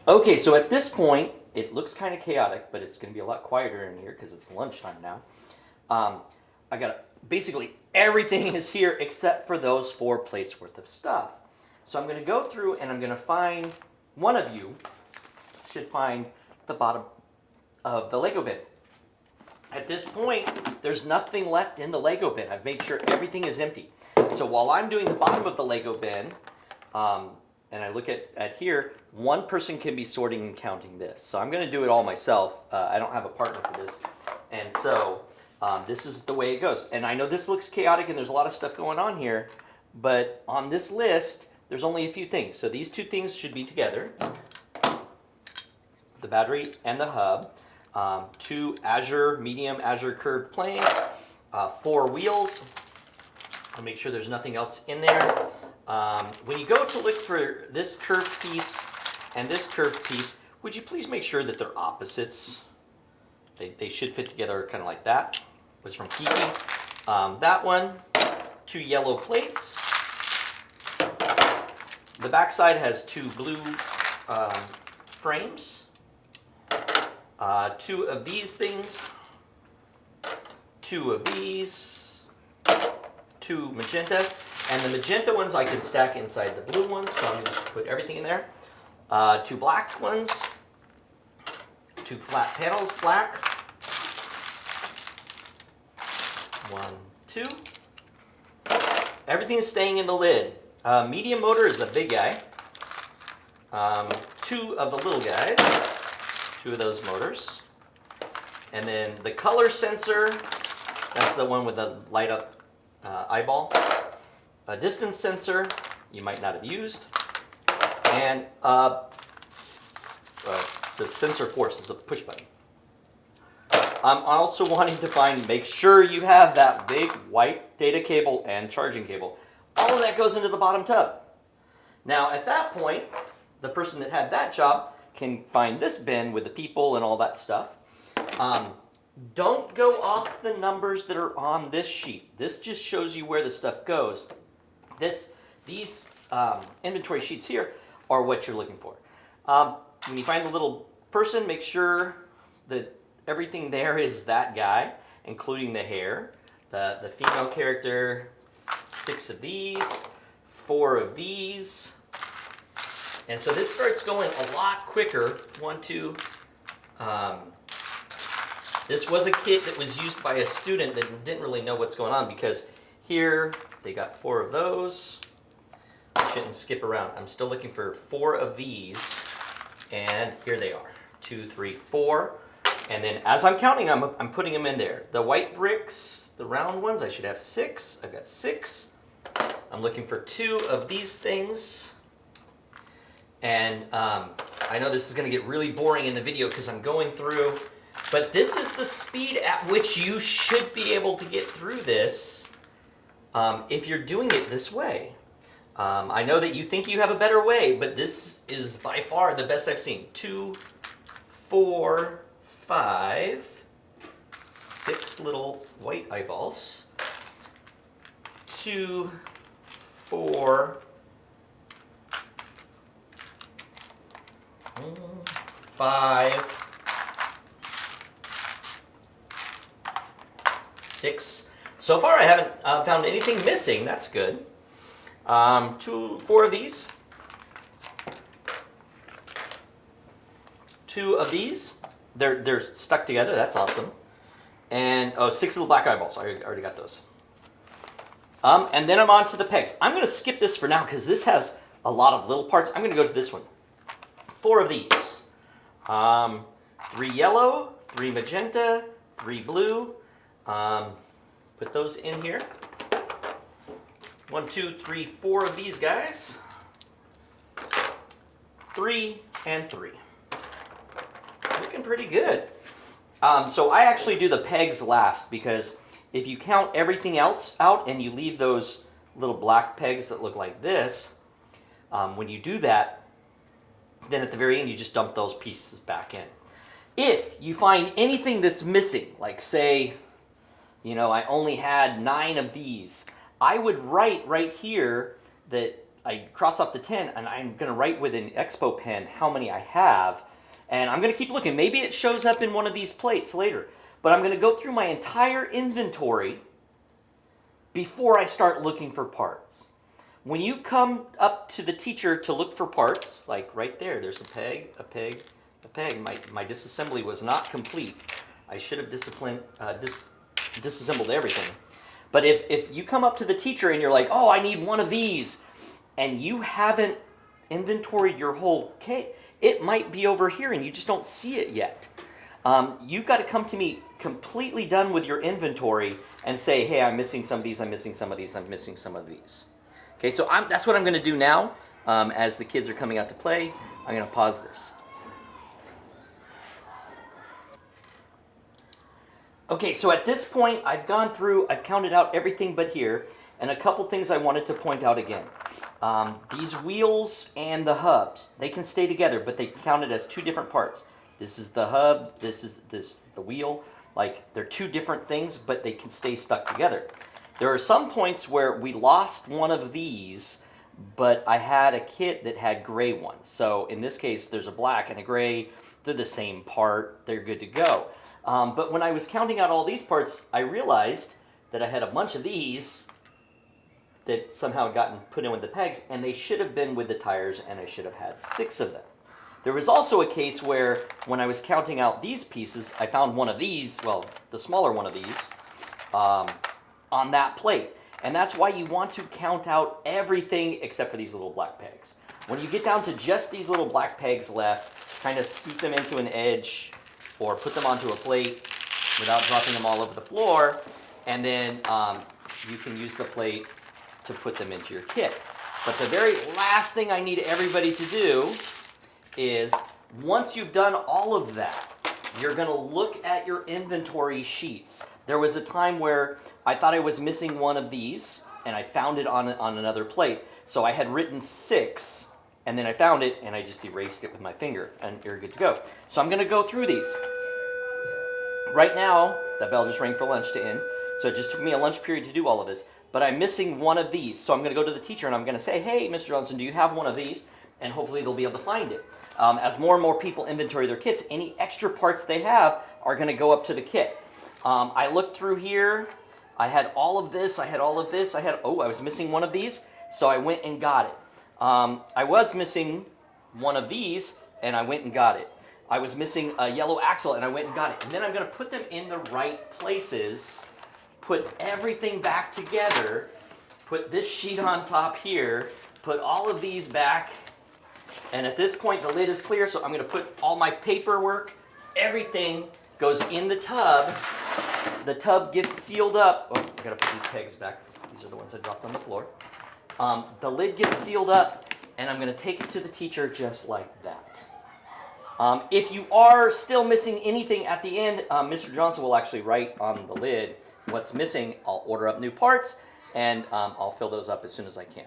Okay, so at this point, it looks kind of chaotic, but it's going to be a lot quieter in here because it's lunchtime now. Um, I got basically everything is here except for those 4 plates worth of stuff. So I'm going to go through and I'm going to find one of you should find the bottom of the Lego bin. At this point, there's nothing left in the Lego bin. I've made sure everything is empty. So while I'm doing the bottom of the Lego bin, um, and I look at here, one person can be sorting and counting this. So I'm going to do it all myself. I don't have a partner for this. And so this is the way it goes. And I know this looks chaotic and there's a lot of stuff going on here, but on this list, there's only a few things. So these two things should be together, the battery and the hub. 2 Azure medium Azure curved planes, 4 wheels. I'll make sure there's nothing else in there. When you go to look for this curved piece and this curved piece, would you please make sure that they're opposites? They should fit together kind of like that. It was from Kiki. That one, 2 yellow plates. The back side has 2 blue frames. 2 of these things, 2 of these, 2 magenta, and the magenta ones I can stack inside the blue ones, so I'm going to put everything in there. 2 black ones, 2 flat panels black, 1, 2. Everything is staying in the lid. Medium motor is the big guy. 2 of the little guys, 2 of those motors. And then the color sensor, that's the one with the light up eyeball. A distance sensor, you might not have used. And it says sensor force, it's a push button. I'm also wanting to make sure you have that big white data cable and charging cable. All of that goes into the bottom tub. Now at that point, the person that had that job can find this bin with the people and all that stuff. Don't go off the numbers that are on this sheet. This just shows you where the stuff goes. These inventory sheets here are what you're looking for. When you find the little person, make sure that everything there is that guy, including the hair. The female character, 6 of these, 4 of these. And so this starts going a lot quicker. 1, 2. This was a kit that was used by a student that didn't really know what's going on because here they got 4 of those. I shouldn't skip around. I'm still looking for 4 of these, and here they are. 2, 3, 4. And then as I'm counting them, I'm putting them in there. The white bricks, the round ones, I should have 6. I've got 6. I'm looking for 2 of these things. And I know this is going to get really boring in the video because I'm going through, but this is the speed at which you should be able to get through this if you're doing it this way. I know that you think you have a better way, but this is by far the best I've seen. 2, 4, 5, 6 little white eyeballs. 2, 4, 5, 6. So far I haven't found anything missing. That's good. 2, 4 of these. 2 of these. They're stuck together. That's awesome. And 6 little black eyeballs. I already got those. And then I'm on to the pegs. I'm going to skip this for now because this has a lot of little parts. I'm going to go to this one. 4 of these. 3 yellow, 3 magenta, 3 blue. Put those in here. 1, 2, 3, 4 of these guys. 3 and 3. Looking pretty good. So I actually do the pegs last because if you count everything else out and you leave those little black pegs that look like this, when you do that, then at the very end you just dump those pieces back in. If you find anything that's missing, like say, I only had 9 of these, I would write right here that I cross off the 10, and I'm going to write with an Expo pen how many I have. And I'm going to keep looking. Maybe it shows up in one of these plates later. But I'm going to go through my entire inventory before I start looking for parts. When you come up to the teacher to look for parts, like right there, there's a peg, a peg, a peg. My disassembly was not complete. I should have disassembled everything. But if you come up to the teacher and you're like, oh, I need one of these, and you haven't inventoried your whole kit, it might be over here and you just don't see it yet. You've got to come to me completely done with your inventory and say, hey, I'm missing some of these, I'm missing some of these, I'm missing some of these. Okay, so that's what I'm going to do now. As the kids are coming out to play, I'm going to pause this. Okay, so at this point, I've gone through, I've counted out everything but here, and a couple things I wanted to point out again. These wheels and the hubs, they can stay together, but they counted as two different parts. This is the hub, this is the wheel. Like, they're two different things, but they can stay stuck together. There are some points where we lost one of these, but I had a kit that had gray ones. So in this case, there's a black and a gray. They're the same part. They're good to go. But when I was counting out all these parts, I realized that I had a bunch of these that somehow had gotten put in with the pegs, and they should have been with the tires, and I should have had 6 of them. There was also a case where when I was counting out these pieces, I found one of these, well, the smaller one of these, on that plate. And that's why you want to count out everything except for these little black pegs. When you get down to just these little black pegs left, kind of scoot them into an edge or put them onto a plate without dropping them all over the floor, and then you can use the plate to put them into your kit. But the very last thing I need everybody to do is, once you've done all of that, you're going to look at your inventory sheets. There was a time where I thought I was missing one of these, and I found it on another plate. So I had written 6, and then I found it, and I just erased it with my finger, and you're good to go. So I'm going to go through these. Right now, the bell just rang for lunch to end, so it just took me a lunch period to do all of this. But I'm missing one of these, so I'm going to go to the teacher, and I'm going to say, hey, Mr. Johnson, do you have one of these? And hopefully they'll be able to find it. As more and more people inventory their kits, any extra parts they have are going to go up to the kit. I looked through here. I had all of this. I had all of this. I was missing one of these, so I went and got it. I was missing one of these, and I went and got it. I was missing a yellow axle, and I went and got it. And then I'm going to put them in the right places, put everything back together, put this sheet on top here, put all of these back, and at this point the lid is clear, so I'm going to put all my paperwork, everything goes in the tub. The tub gets sealed up. Oh, I got to put these pegs back. These are the ones I dropped on the floor. The lid gets sealed up, and I'm going to take it to the teacher just like that. If you are still missing anything at the end, Mr. Johnson will actually write on the lid what's missing. I'll order up new parts, and I'll fill those up as soon as I can.